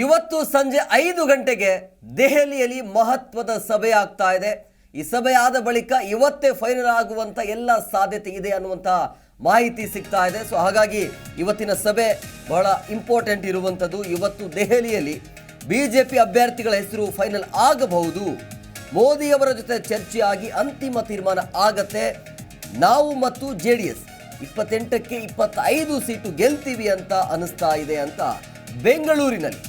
ಇವತ್ತು ಸಂಜೆ 5 ಗಂಟೆಗೆ ದೆಹಲಿಯಲ್ಲಿ ಮಹತ್ವದ ಸಭೆ ಆಗ್ತಾ ಇದೆ. ಈ ಸಭೆ ಆದ ಬಳಿಕ ಇವತ್ತೇ ಫೈನಲ್ ಆಗುವಂತ ಎಲ್ಲ ಸಾಧ್ಯತೆ ಇದೆ ಅನ್ನುವಂತ ಮಾಹಿತಿ ಸಿಗ್ತಾ ಇದೆ. ಸೊ ಹಾಗಾಗಿ ಇವತ್ತಿನ ಸಭೆ ಬಹಳ ಇಂಪಾರ್ಟೆಂಟ್ ಇರುವಂತದ್ದು. ಇವತ್ತು ದೆಹಲಿಯಲ್ಲಿ ಬಿಜೆಪಿ ಅಭ್ಯರ್ಥಿಗಳ ಹೆಸರು ಫೈನಲ್ ಆಗಬಹುದು. ಮೋದಿ ಅವರ ಜೊತೆ ಚರ್ಚೆಯಾಗಿ ಅಂತಿಮ ತೀರ್ಮಾನ ಆಗತ್ತೆ. ನಾವು ಮತ್ತು ಜೆಡಿಎಸ್ 28ಕ್ಕೆ 25 ಸೀಟು ಗೆಲ್ತೀವಿ ಅಂತ ಅನಿಸ್ತಾ ಇದೆ ಅಂತ ಬೆಂಗಳೂರಿನಲ್ಲಿ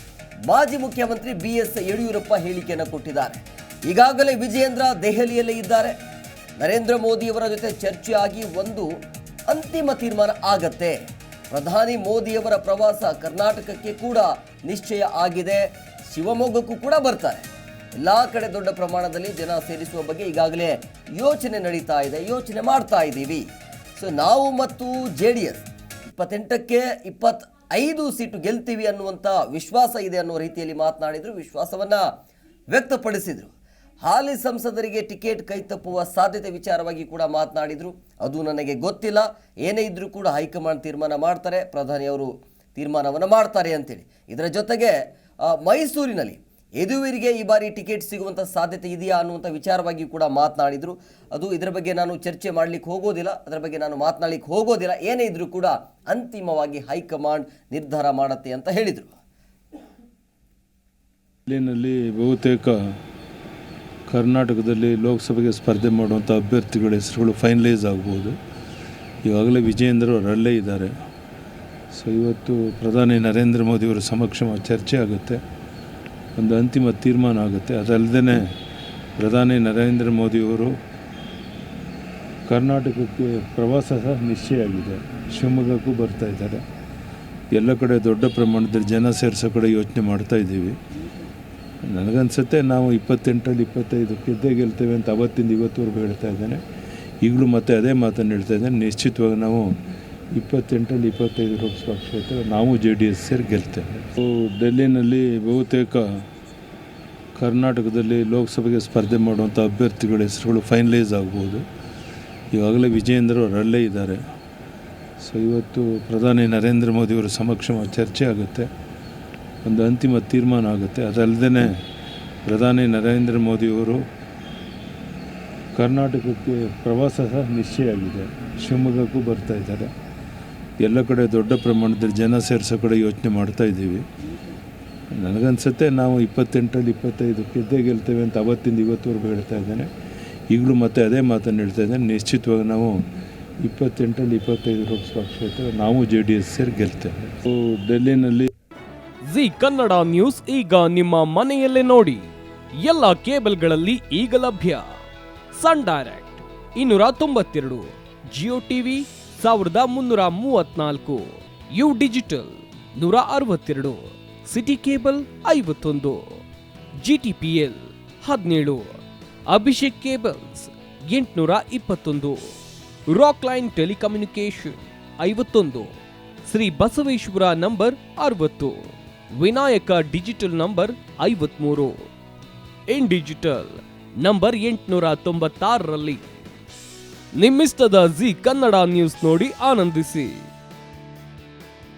ಮಾಜಿ ಮುಖ್ಯಮಂತ್ರಿ BS ಯಡಿಯೂರಪ್ಪ ಹೇಳಿಕೆಯನ್ನು ಕೊಟ್ಟಿದ್ದಾರೆ. ಈಗಾಗಲೇ ವಿಜಯೇಂದ್ರ ದೆಹಲಿಯಲ್ಲೇ ಇದ್ದಾರೆ. ನರೇಂದ್ರ ಮೋದಿ ಅವರ ಜೊತೆ ಚರ್ಚೆಯಾಗಿ ಒಂದು ಅಂತಿಮ ತೀರ್ಮಾನ ಆಗತ್ತೆ. ಪ್ರಧಾನಿ ಮೋದಿಯವರ ಪ್ರವಾಸ ಕರ್ನಾಟಕಕ್ಕೆ ಕೂಡ ನಿಶ್ಚಯ ಆಗಿದೆ. ಶಿವಮೊಗ್ಗಕ್ಕೂ ಕೂಡ ಬರ್ತಾರೆ. ಎಲ್ಲ ಕಡೆ ದೊಡ್ಡ ಪ್ರಮಾಣದಲ್ಲಿ ಜನ ಸೇರಿಸುವ ಬಗ್ಗೆ ಈಗಾಗಲೇ ಯೋಚನೆ ನಡೀತಾ ಇದೆ, ಯೋಚನೆ ಮಾಡ್ತಾ ಇದ್ದೀವಿ. ಸೊ ನಾವು ಮತ್ತು JDS 28ಕ್ಕೆ 25 ಸೀಟು ಗೆಲ್ತೀವಿ ಅನ್ನುವಂಥ ವಿಶ್ವಾಸ ಇದೆ ಅನ್ನೋ ರೀತಿಯಲ್ಲಿ ಮಾತನಾಡಿದರು, ವಿಶ್ವಾಸವನ್ನು ವ್ಯಕ್ತಪಡಿಸಿದರು. ಹಾಲಿ ಸಂಸದರಿಗೆ ಟಿಕೆಟ್ ಕೈತಪ್ಪುವ ಸಾಧ್ಯತೆ ವಿಚಾರವಾಗಿ ಕೂಡ ಮಾತನಾಡಿದರು. ಅದು ನನಗೆ ಗೊತ್ತಿಲ್ಲ, ಏನೇ ಇದ್ರೂ ಕೂಡ ಹೈಕಮಾಂಡ್ ತೀರ್ಮಾನ ಮಾಡ್ತಾರೆ, ಪ್ರಧಾನಿ ಅವರು ತೀರ್ಮಾನವನ್ನು ಮಾಡ್ತಾರೆ ಅಂತೇಳಿ. ಇದರ ಜೊತೆಗೆ ಮೈಸೂರಿನಲ್ಲಿ ಯದುವೀರಿಗೆ ಈ ಬಾರಿ ಟಿಕೆಟ್ ಸಿಗುವಂಥ ಸಾಧ್ಯತೆ ಇದೆಯಾ ಅನ್ನುವಂಥ ವಿಚಾರವಾಗಿ ಕೂಡ ಮಾತನಾಡಿದರು. ಅದು ಇದರ ಬಗ್ಗೆ ನಾನು ಚರ್ಚೆ ಮಾಡಲಿಕ್ಕೆ ಹೋಗೋದಿಲ್ಲ, ಅದರ ಬಗ್ಗೆ ನಾನು ಮಾತನಾಡಲಿಕ್ಕೆ ಹೋಗೋದಿಲ್ಲ, ಏನೇ ಇದ್ರೂ ಕೂಡ ಅಂತಿಮವಾಗಿ ಹೈಕಮಾಂಡ್ ನಿರ್ಧಾರ ಮಾಡುತ್ತೆ ಅಂತ ಹೇಳಿದರು. ಇಲ್ಲಿನಲ್ಲಿ ಬಹುತೇಕ ಕರ್ನಾಟಕದಲ್ಲಿ ಲೋಕಸಭೆಗೆ ಸ್ಪರ್ಧೆ ಮಾಡುವಂಥ ಅಭ್ಯರ್ಥಿಗಳ ಹೆಸರುಗಳು ಫೈನಲೈಸ್ ಆಗ್ಬೋದು. ಈಗಾಗಲೇ ವಿಜಯೇಂದ್ರ ಅವರಲ್ಲೇ ಇದ್ದಾರೆ. ಸೊ ಇವತ್ತು ಪ್ರಧಾನಿ ನರೇಂದ್ರ ಮೋದಿಯವರ ಸಮಕ್ಷ ಚರ್ಚೆ ಆಗುತ್ತೆ, ಒಂದು ಅಂತಿಮ ತೀರ್ಮಾನ ಆಗುತ್ತೆ. ಅದಲ್ಲದೆ ಪ್ರಧಾನಿ ನರೇಂದ್ರ ಮೋದಿಯವರು ಕರ್ನಾಟಕಕ್ಕೆ ಪ್ರವಾಸ ಸಹ ನಿಶ್ಚಯ ಆಗಿದೆ. ಶಿವಮೊಗ್ಗಕ್ಕೂ ಬರ್ತಾ ಇದ್ದಾರೆ. ಎಲ್ಲ ಕಡೆ ದೊಡ್ಡ ಪ್ರಮಾಣದಲ್ಲಿ ಜನ ಸೇರಿಸೋ ಕಡೆ ಯೋಚನೆ ಮಾಡ್ತಾ ಇದ್ದೀವಿ. ನನಗನ್ಸುತ್ತೆ ನಾವು 28ರಲ್ಲಿ 25 ಗೆದ್ದೇ ಗೆಲ್ತೇವೆ ಅಂತ ಅವತ್ತಿಂದ ಇವತ್ತುವರೆಗೂ ಹೇಳ್ತಾ ಇದ್ದೇನೆ. ಈಗಲೂ ಮತ್ತೆ ಅದೇ ಮಾತನ್ನು ಹೇಳ್ತಾ ಇದ್ದೇನೆ. ನಿಶ್ಚಿತವಾಗಿ ನಾವು 28ರಲ್ಲಿ 25 ಲೋಕಸಭಾ ಕ್ಷೇತ್ರ ನಾವು JDS ಸೇರಿ ಗೆಲ್ತೇವೆ. ಡೆಲ್ಲಿನಲ್ಲಿ ಬಹುತೇಕ ಕರ್ನಾಟಕದಲ್ಲಿ ಲೋಕಸಭೆಗೆ ಸ್ಪರ್ಧೆ ಮಾಡುವಂಥ ಅಭ್ಯರ್ಥಿಗಳ ಹೆಸರುಗಳು ಫೈನಲೈಸ್ ಆಗ್ಬೋದು. ಈಗಾಗಲೇ ವಿಜಯೇಂದ್ರ ಅವರಲ್ಲೇ ಇದ್ದಾರೆ. ಸೊ ಇವತ್ತು ಪ್ರಧಾನಿ ನರೇಂದ್ರ ಮೋದಿಯವರ ಸಮಕ್ಷ ಚರ್ಚೆ ಆಗುತ್ತೆ, ಒಂದು ಅಂತಿಮ ತೀರ್ಮಾನ ಆಗುತ್ತೆ. ಅದಲ್ಲದೆ ಪ್ರಧಾನಿ ನರೇಂದ್ರ ಮೋದಿಯವರು ಕರ್ನಾಟಕಕ್ಕೆ ಪ್ರವಾಸ ಸಹ ನಿಶ್ಚಯ ಆಗಿದೆ. ಶಿವಮೊಗ್ಗಕ್ಕೂ ಬರ್ತಾ ಇದ್ದಾರೆ. ಎಲ್ಲ ಕಡೆ ದೊಡ್ಡ ಪ್ರಮಾಣದಲ್ಲಿ ಜನ ಸೇರಿಸೋ ಕಡೆ ಯೋಚನೆ ಮಾಡ್ತಾ ಇದ್ದೀವಿ. ನನಗನ್ಸುತ್ತೆ ನಾವು 28ರಲ್ಲಿ 25 ಗೆದ್ದೇ ಗೆಲ್ತೇವೆ ಅಂತ ಅವತ್ತಿಂದ ಇವತ್ತುವರೆಗೂ ಹೇಳ್ತಾ ಇದ್ದೇನೆ. ಈಗಲೂ ಮತ್ತೆ ಅದೇ ಮಾತನ್ನು ಹೇಳ್ತಾ ಇದ್ದೇನೆ. ನಿಶ್ಚಿತವಾಗಿ ನಾವು 28ರಲ್ಲಿ 25 ಲೋಕಸಭಾ ಕ್ಷೇತ್ರ ನಾವು JDS ಸೇರಿ ಗೆಲ್ತೇವೆ. ಡೆಲ್ಲಿನಲ್ಲಿ ಜಿ ಕನ್ನಡ ನ್ಯೂಸ್ ಈಗ ನಿಮ್ಮ ಮನೆಯಲ್ಲೇ ನೋಡಿ. ಎಲ್ಲ ಕೇಬಲ್ಗಳಲ್ಲಿ ಈಗ ಲಭ್ಯ. Sun Direct 292, Jio TV 1334, U digital 162, City Cable 51, GTPL 17, Abhishek cables 821, rock line telecommunication 51, Shri Basaveshwara number 60, Vinayaka digital number 53, in digital number 896ರಲ್ಲಿ. ನಿಮ್ಮಿಸ್ತದ ಜಿ ಕನ್ನಡ ನ್ಯೂಸ್ ನೋಡಿ ಆನಂದಿಸಿ.